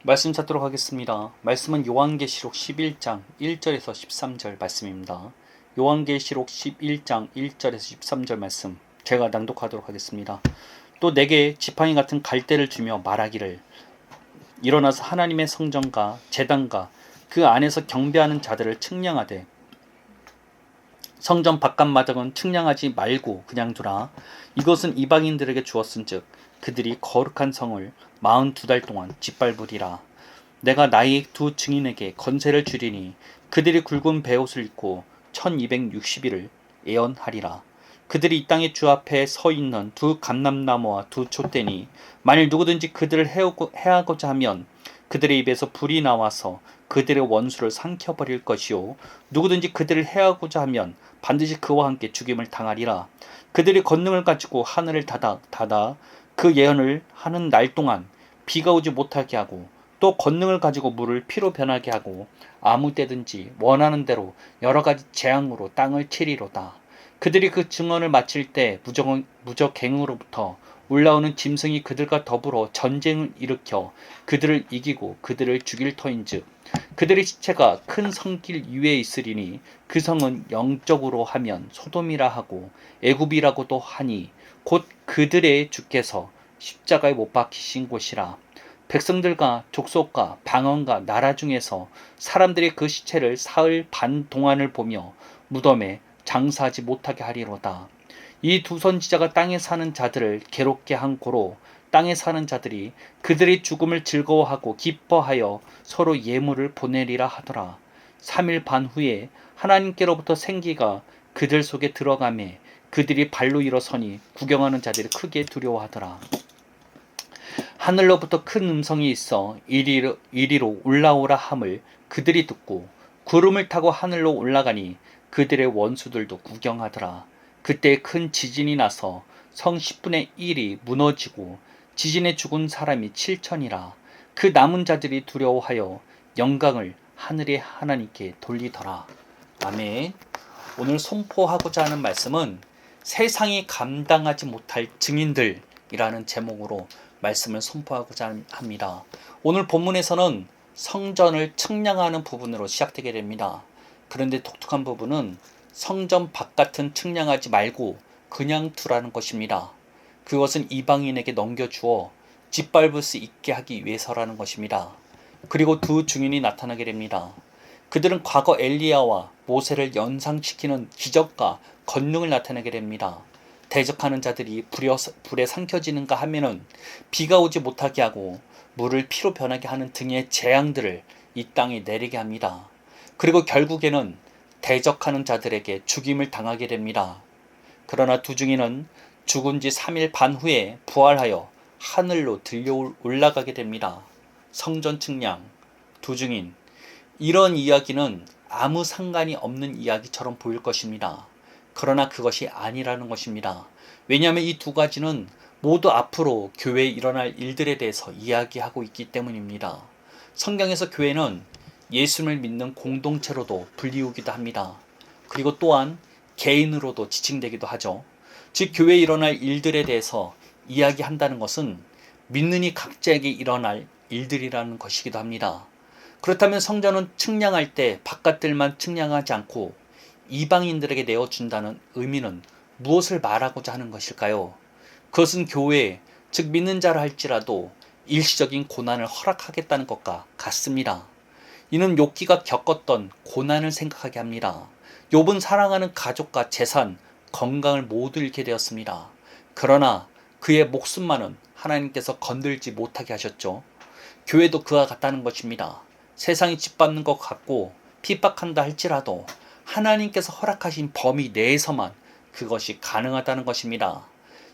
말씀 찾도록 하겠습니다. 말씀은 요한계시록 11장 1절에서 13절 말씀입니다. 요한계시록 11장 1절에서 13절 말씀 제가 낭독하도록 하겠습니다. 또 내게 지팡이 같은 갈대를 주며 말하기를 일어나서 하나님의 성전과 제단과 그 안에서 경배하는 자들을 측량하되 성전 바깥마당은 측량하지 말고 그냥 두라. 이것은 이방인들에게 주었은즉 그들이 거룩한 성을 42달 동안 짓밟으리라. 내가 나의 두 증인에게 건세를 주리니 그들이 굵은 베옷을 입고 1260일을 예언하리라. 그들이 이 땅의 주 앞에 서 있는 두 감람나무와 두 촛대니 만일 누구든지 그들을 해하고자 하면 그들의 입에서 불이 나와서 그들의 원수를 삼켜버릴 것이요 누구든지 그들을 해하고자 하면 반드시 그와 함께 죽임을 당하리라. 그들이 권능을 가지고 하늘을 닫아 그 예언을 하는 날 동안 비가 오지 못하게 하고 또 권능을 가지고 물을 피로 변하게 하고 아무 때든지 원하는 대로 여러 가지 재앙으로 땅을 치리로다. 그들이 그 증언을 마칠 때 무적행으로부터 올라오는 짐승이 그들과 더불어 전쟁을 일으켜 그들을 이기고 그들을 죽일 터인즉 그들의 시체가 큰 성길 위에 있으리니 그 성은 영적으로 하면 소돔이라 하고 애굽이라고도 하니 곧 그들의 주께서 십자가에 못 박히신 곳이라. 백성들과 족속과 방언과 나라 중에서 사람들이 그 시체를 사흘 반 동안을 보며 무덤에 장사하지 못하게 하리로다. 이 두 선지자가 땅에 사는 자들을 괴롭게 한 고로 땅에 사는 자들이 그들의 죽음을 즐거워하고 기뻐하여 서로 예물을 보내리라 하더라. 3일 반 후에 하나님께로부터 생기가 그들 속에 들어가매 그들이 발로 일어서니 구경하는 자들이 크게 두려워하더라. 하늘로부터 큰 음성이 있어 이리로 올라오라 함을 그들이 듣고 구름을 타고 하늘로 올라가니 그들의 원수들도 구경하더라. 그때 큰 지진이 나서 성 10분의 1이 무너지고 지진에 죽은 사람이 7천이라. 그 남은 자들이 두려워하여 영광을 하늘의 하나님께 돌리더라. 아멘. 오늘 선포하고자 하는 말씀은 세상이 감당하지 못할 증인들이라는 제목으로 말씀을 선포하고자 합니다. 오늘 본문에서는 성전을 측량하는 부분으로 시작되게 됩니다. 그런데 독특한 부분은 성전 바깥은 측량하지 말고 그냥 두라는 것입니다. 그것은 이방인에게 넘겨주어 짓밟을 수 있게 하기 위해서라는 것입니다. 그리고 두 증인이 나타나게 됩니다. 그들은 과거 엘리야와 모세를 연상시키는 기적과 권능을 나타내게 됩니다. 대적하는 자들이 불에 삼켜지는가 하면은 비가 오지 못하게 하고 물을 피로 변하게 하는 등의 재앙들을 이 땅에 내리게 합니다. 그리고 결국에는 대적하는 자들에게 죽임을 당하게 됩니다. 그러나 두 증인은 죽은 지 3일 반 후에 부활하여 하늘로 들려 올라가게 됩니다. 성전 측량, 두 증인. 이런 이야기는 아무 상관이 없는 이야기처럼 보일 것입니다. 그러나 그것이 아니라는 것입니다. 왜냐하면 이 두 가지는 모두 앞으로 교회에 일어날 일들에 대해서 이야기하고 있기 때문입니다. 성경에서 교회는 예수를 믿는 공동체로도 불리우기도 합니다. 그리고 또한 개인으로도 지칭되기도 하죠. 즉 교회에 일어날 일들에 대해서 이야기한다는 것은 믿는 이 각자에게 일어날 일들이라는 것이기도 합니다. 그렇다면 성전은 측량할 때 바깥들만 측량하지 않고 이방인들에게 내어준다는 의미는 무엇을 말하고자 하는 것일까요? 그것은 교회, 즉 믿는 자라 할지라도 일시적인 고난을 허락하겠다는 것과 같습니다. 이는 욥기가 겪었던 고난을 생각하게 합니다. 욥은 사랑하는 가족과 재산, 건강을 모두 잃게 되었습니다. 그러나 그의 목숨만은 하나님께서 건들지 못하게 하셨죠. 교회도 그와 같다는 것입니다. 세상이 짓밟는 것 같고 핍박한다 할지라도 하나님께서 허락하신 범위 내에서만 그것이 가능하다는 것입니다.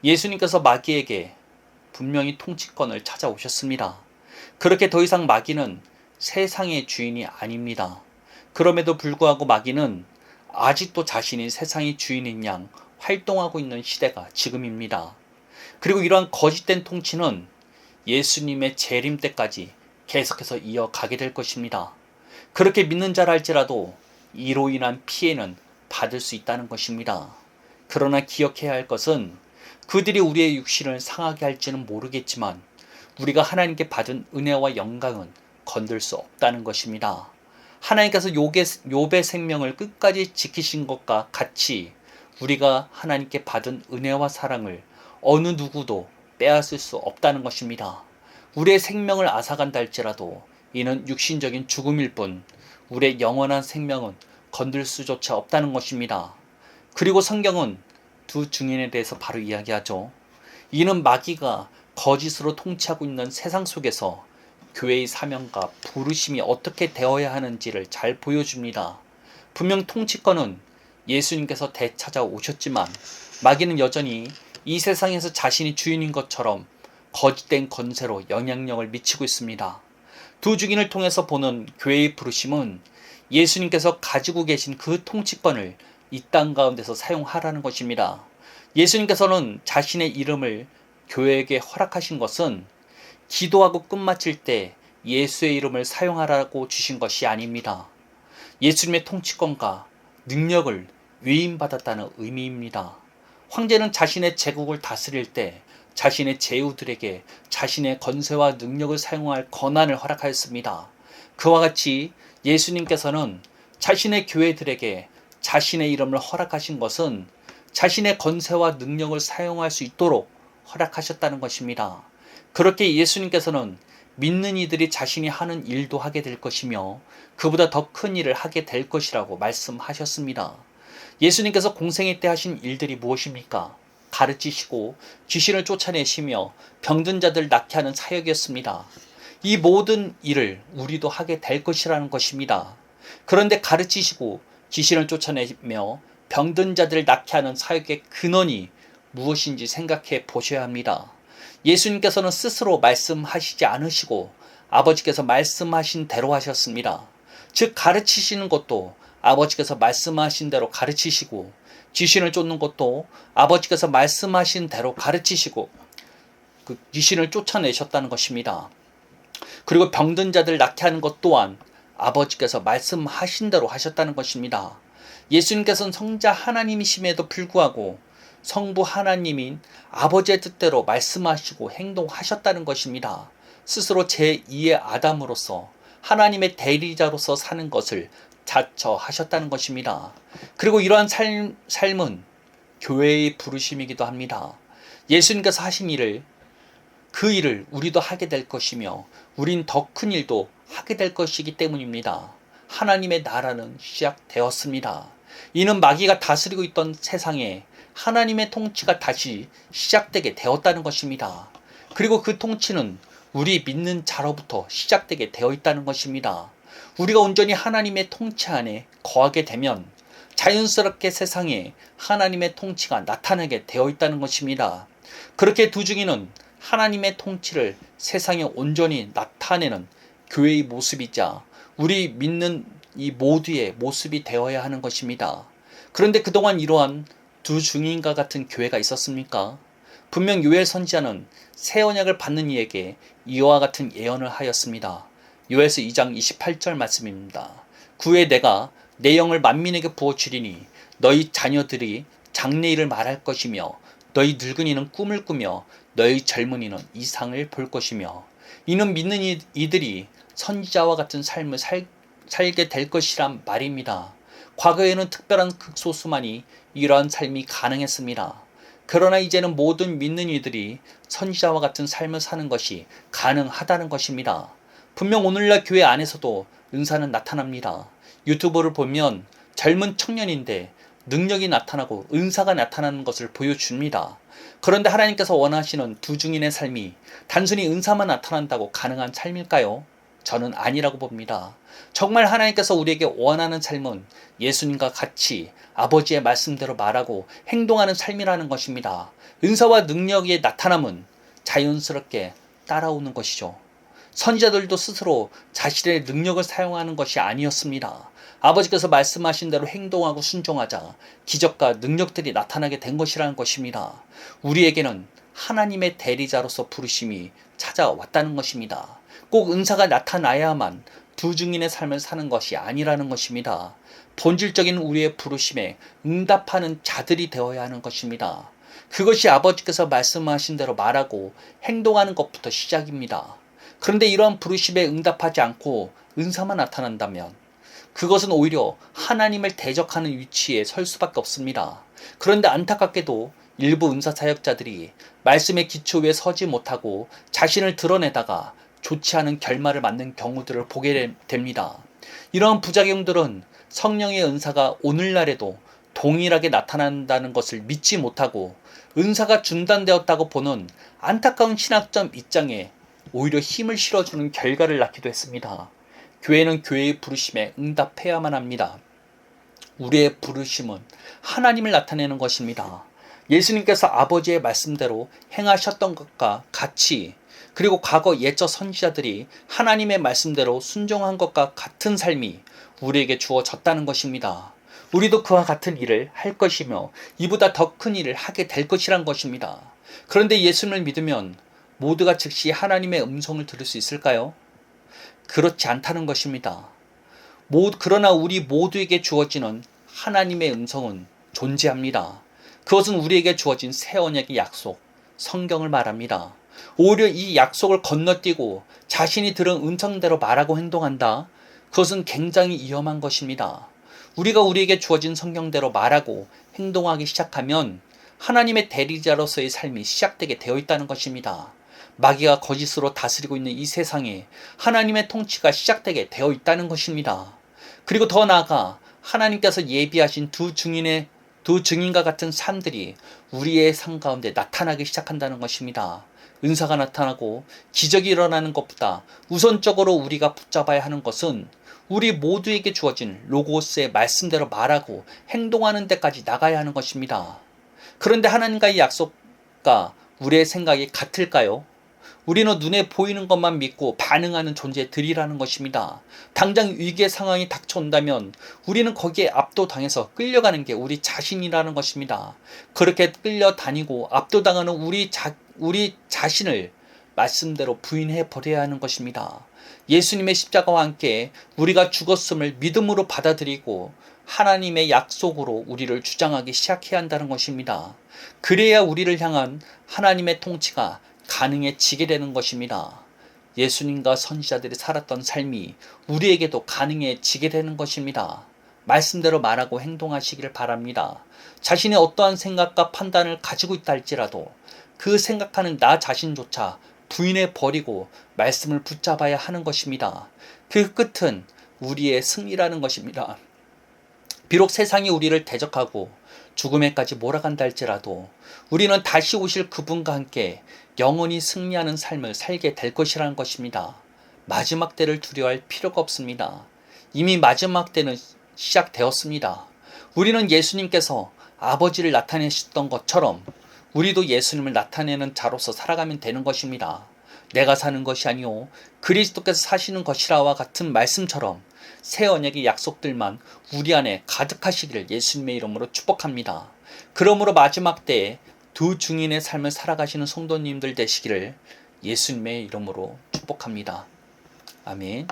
예수님께서 마귀에게 분명히 통치권을 찾아오셨습니다. 그렇게 더 이상 마귀는 세상의 주인이 아닙니다. 그럼에도 불구하고 마귀는 아직도 자신이 세상의 주인인 양 활동하고 있는 시대가 지금입니다. 그리고 이러한 거짓된 통치는 예수님의 재림 때까지 계속해서 이어가게 될 것입니다. 그렇게 믿는 자라 할지라도 이로 인한 피해는 받을 수 있다는 것입니다. 그러나 기억해야 할 것은 그들이 우리의 육신을 상하게 할지는 모르겠지만 우리가 하나님께 받은 은혜와 영광은 건들 수 없다는 것입니다. 하나님께서 욥의 생명을 끝까지 지키신 것과 같이 우리가 하나님께 받은 은혜와 사랑을 어느 누구도 빼앗을 수 없다는 것입니다. 우리의 생명을 앗아간다 할지라도 이는 육신적인 죽음일 뿐 우리의 영원한 생명은 건들 수조차 없다는 것입니다. 그리고 성경은 두 증인에 대해서 바로 이야기하죠. 이는 마귀가 거짓으로 통치하고 있는 세상 속에서 교회의 사명과 부르심이 어떻게 되어야 하는지를 잘 보여줍니다. 분명 통치권은 예수님께서 되찾아오셨지만 마귀는 여전히 이 세상에서 자신이 주인인 것처럼 거짓된 권세로 영향력을 미치고 있습니다. 두 증인을 통해서 보는 교회의 부르심은 예수님께서 가지고 계신 그 통치권을 이 땅 가운데서 사용하라는 것입니다. 예수님께서는 자신의 이름을 교회에게 허락하신 것은 기도하고 끝마칠 때 예수의 이름을 사용하라고 주신 것이 아닙니다. 예수님의 통치권과 능력을 위임받았다는 의미입니다. 황제는 자신의 제국을 다스릴 때 자신의 제후들에게 자신의 권세와 능력을 사용할 권한을 허락하였습니다. 그와 같이 예수님께서는 자신의 교회들에게 자신의 이름을 허락하신 것은 자신의 권세와 능력을 사용할 수 있도록 허락하셨다는 것입니다. 그렇게 예수님께서는 믿는 이들이 자신이 하는 일도 하게 될 것이며 그보다 더 큰 일을 하게 될 것이라고 말씀하셨습니다. 예수님께서 공생애 때 하신 일들이 무엇입니까? 가르치시고 귀신을 쫓아내시며 병든 자들 낫게 하는 사역이었습니다. 이 모든 일을 우리도 하게 될 것이라는 것입니다. 그런데 가르치시고 귀신을 쫓아내며 병든 자들을 낫게 하는 사역의 근원이 무엇인지 생각해 보셔야 합니다. 예수님께서는 스스로 말씀하시지 않으시고 아버지께서 말씀하신 대로 하셨습니다. 즉 가르치시는 것도 아버지께서 말씀하신 대로 가르치시고 귀신을 쫓는 것도 아버지께서 말씀하신 대로 가르치시고 그 귀신을 쫓아내셨다는 것입니다. 그리고 병든 자들 낫게 하는 것 또한 아버지께서 말씀하신 대로 하셨다는 것입니다. 예수님께서는 성자 하나님이심에도 불구하고 성부 하나님인 아버지의 뜻대로 말씀하시고 행동하셨다는 것입니다. 스스로 제2의 아담으로서 하나님의 대리자로서 사는 것을 자처하셨다는 것입니다. 그리고 이러한 삶은 교회의 부르심이기도 합니다. 예수님께서 하신 일을 그 일을 우리도 하게 될 것이며 우린 더 큰 일도 하게 될 것이기 때문입니다. 하나님의 나라는 시작되었습니다. 이는 마귀가 다스리고 있던 세상에 하나님의 통치가 다시 시작되게 되었다는 것입니다. 그리고 그 통치는 우리 믿는 자로부터 시작되게 되어 있다는 것입니다. 우리가 온전히 하나님의 통치 안에 거하게 되면 자연스럽게 세상에 하나님의 통치가 나타나게 되어 있다는 것입니다. 그렇게 두 증인은 하나님의 통치를 세상에 온전히 나타내는 교회의 모습이자 우리 믿는 이 모두의 모습이 되어야 하는 것입니다. 그런데 그동안 이러한 두 증인과 같은 교회가 있었습니까? 분명 요엘 선지자는 새 언약을 받는 이에게 이와 같은 예언을 하였습니다. 요엘서 2장 28절 말씀입니다. 구에 내가 내 영을 만민에게 부어주리니 너희 자녀들이 장래일을 말할 것이며 너희 늙은이는 꿈을 꾸며 너희 젊은이는 이상을 볼 것이며 이는 믿는 이들이 선지자와 같은 삶을 살게 될 것이란 말입니다. 과거에는 특별한 극소수만이 이러한 삶이 가능했습니다. 그러나 이제는 모든 믿는 이들이 선지자와 같은 삶을 사는 것이 가능하다는 것입니다. 분명 오늘날 교회 안에서도 은사는 나타납니다. 유튜브를 보면 젊은 청년인데 능력이 나타나고 은사가 나타나는 것을 보여줍니다. 그런데 하나님께서 원하시는 두 증인의 삶이 단순히 은사만 나타난다고 가능한 삶일까요? 저는 아니라고 봅니다. 정말 하나님께서 우리에게 원하는 삶은 예수님과 같이 아버지의 말씀대로 말하고 행동하는 삶이라는 것입니다. 은사와 능력의 나타남은 자연스럽게 따라오는 것이죠. 선지자들도 스스로 자신의 능력을 사용하는 것이 아니었습니다. 아버지께서 말씀하신 대로 행동하고 순종하자 기적과 능력들이 나타나게 된 것이라는 것입니다. 우리에게는 하나님의 대리자로서 부르심이 찾아왔다는 것입니다. 꼭 은사가 나타나야만 두 증인의 삶을 사는 것이 아니라는 것입니다. 본질적인 우리의 부르심에 응답하는 자들이 되어야 하는 것입니다. 그것이 아버지께서 말씀하신 대로 말하고 행동하는 것부터 시작입니다. 그런데 이러한 부르심에 응답하지 않고 은사만 나타난다면 그것은 오히려 하나님을 대적하는 위치에 설 수밖에 없습니다. 그런데 안타깝게도 일부 은사 사역자들이 말씀의 기초 위에 서지 못하고 자신을 드러내다가 좋지 않은 결말을 맞는 경우들을 보게 됩니다. 이러한 부작용들은 성령의 은사가 오늘날에도 동일하게 나타난다는 것을 믿지 못하고 은사가 중단되었다고 보는 안타까운 신학적 입장에 오히려 힘을 실어주는 결과를 낳기도 했습니다. 교회는 교회의 부르심에 응답해야만 합니다. 우리의 부르심은 하나님을 나타내는 것입니다. 예수님께서 아버지의 말씀대로 행하셨던 것과 같이, 그리고 과거 옛적 선지자들이 하나님의 말씀대로 순종한 것과 같은 삶이 우리에게 주어졌다는 것입니다. 우리도 그와 같은 일을 할 것이며 이보다 더 큰 일을 하게 될 것이란 것입니다. 그런데 예수님을 믿으면 모두가 즉시 하나님의 음성을 들을 수 있을까요? 그렇지 않다는 것입니다. 그러나 우리 모두에게 주어지는 하나님의 음성은 존재합니다. 그것은 우리에게 주어진 새 언약의 약속, 성경을 말합니다. 오히려 이 약속을 건너뛰고 자신이 들은 음성대로 말하고 행동한다? 그것은 굉장히 위험한 것입니다. 우리가 우리에게 주어진 성경대로 말하고 행동하기 시작하면 하나님의 대리자로서의 삶이 시작되게 되어 있다는 것입니다. 마귀가 거짓으로 다스리고 있는 이 세상에 하나님의 통치가 시작되게 되어 있다는 것입니다. 그리고 더 나아가 하나님께서 예비하신 두 증인과 같은 삶들이 우리의 삶 가운데 나타나기 시작한다는 것입니다. 은사가 나타나고 기적이 일어나는 것보다 우선적으로 우리가 붙잡아야 하는 것은 우리 모두에게 주어진 로고스의 말씀대로 말하고 행동하는 데까지 나가야 하는 것입니다. 그런데 하나님과의 약속과 우리의 생각이 같을까요? 우리는 눈에 보이는 것만 믿고 반응하는 존재들이라는 것입니다. 당장 위기의 상황이 닥쳐온다면 우리는 거기에 압도당해서 끌려가는 게 우리 자신이라는 것입니다. 그렇게 끌려다니고 압도당하는 우리 자신을 말씀대로 부인해 버려야 하는 것입니다. 예수님의 십자가와 함께 우리가 죽었음을 믿음으로 받아들이고 하나님의 약속으로 우리를 주장하기 시작해야 한다는 것입니다. 그래야 우리를 향한 하나님의 통치가 가능해지게 되는 것입니다. 예수님과 선지자들이 살았던 삶이 우리에게도 가능해지게 되는 것입니다. 말씀대로 말하고 행동하시기를 바랍니다. 자신의 어떠한 생각과 판단을 가지고 있다 할지라도 그 생각하는 나 자신조차 부인해 버리고 말씀을 붙잡아야 하는 것입니다. 그 끝은 우리의 승리라는 것입니다. 비록 세상이 우리를 대적하고 죽음에까지 몰아간다 할지라도 우리는 다시 오실 그분과 함께 영원히 승리하는 삶을 살게 될 것이라는 것입니다. 마지막 때를 두려워할 필요가 없습니다. 이미 마지막 때는 시작되었습니다. 우리는 예수님께서 아버지를 나타내셨던 것처럼 우리도 예수님을 나타내는 자로서 살아가면 되는 것입니다. 내가 사는 것이 아니오 그리스도께서 사시는 것이라와 같은 말씀처럼 새 언약의 약속들만 우리 안에 가득하시기를 예수님의 이름으로 축복합니다. 그러므로 마지막 때에 두 증인의 삶을 살아가시는 성도님들 되시기를 예수님의 이름으로 축복합니다. 아멘.